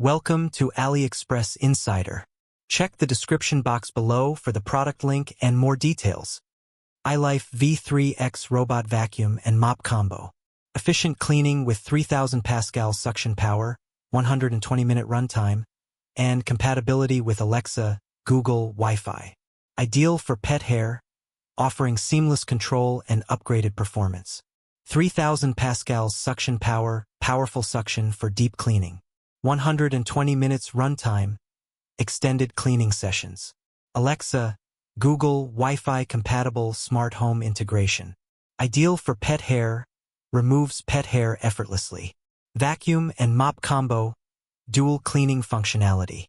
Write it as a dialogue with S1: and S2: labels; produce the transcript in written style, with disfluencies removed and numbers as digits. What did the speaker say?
S1: Welcome to AliExpress Insider. Check the description box below for the product link and more details. ILIFE V3X Robot Vacuum and Mop Combo. Efficient cleaning with 3000 Pascal suction power, 120-minute runtime, and compatibility with Alexa, Google, Wi-Fi. Ideal for pet hair, offering seamless control and upgraded performance. 3000 Pascals suction power, powerful suction for deep cleaning. 120 minutes runtime, extended cleaning sessions. Alexa, Google, Wi-Fi compatible smart home integration. Ideal for pet hair, removes pet hair effortlessly. Vacuum and mop combo, dual cleaning functionality.